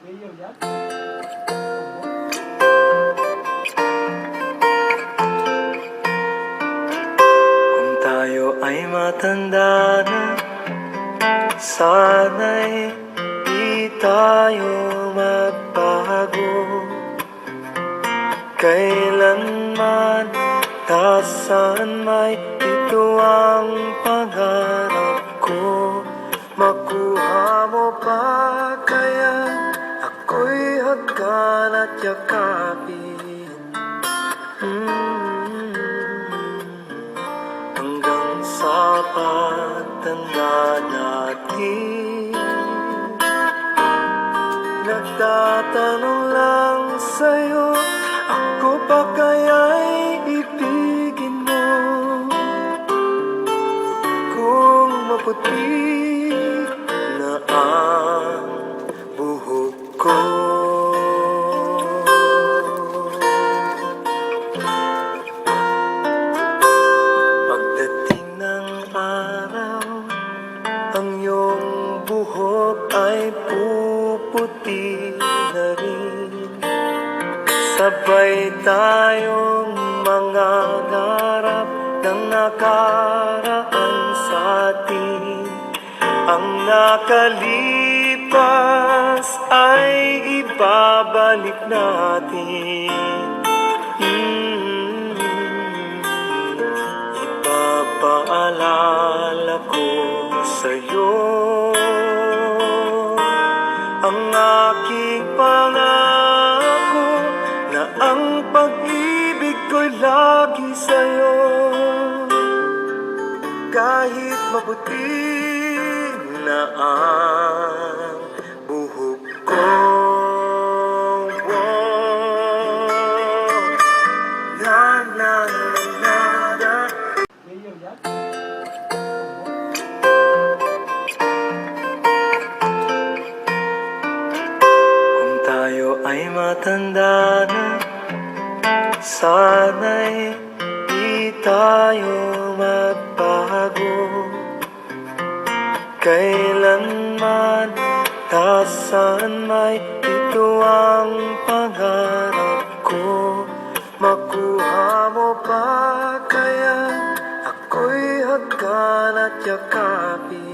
Kung tayo ay matanda na, sana'y di tayo magbago. Kailanman, nasaan may ito ang pangarap ko. Makuha mo pa kaya ako'y hagkan at yakapin, hanggang sa pagtanda natin. Nagtatanong lang sa'yo, ako pa kaya'y ibigin mo? Kung maputi na ang buhok ko, pagdating ng araw, ang iyong buhok ay puputi na rin. Sabay tayong mangangarap ng nakaraan sa atin. Ang nakalipas ay ibabalik natin. Ipapaalala ko sa'yo ang aking pangako na ang pag-ibig ko'y lagi sa'yo. Kahit maputi na ang buhok ko, na na na na. Kung tayo ay matanda na, sana'y di tayo magbago. Kailanman, nasaan may ito ang pangarap ko. Makuha mo pa kaya ako'y hagkan at yakapin,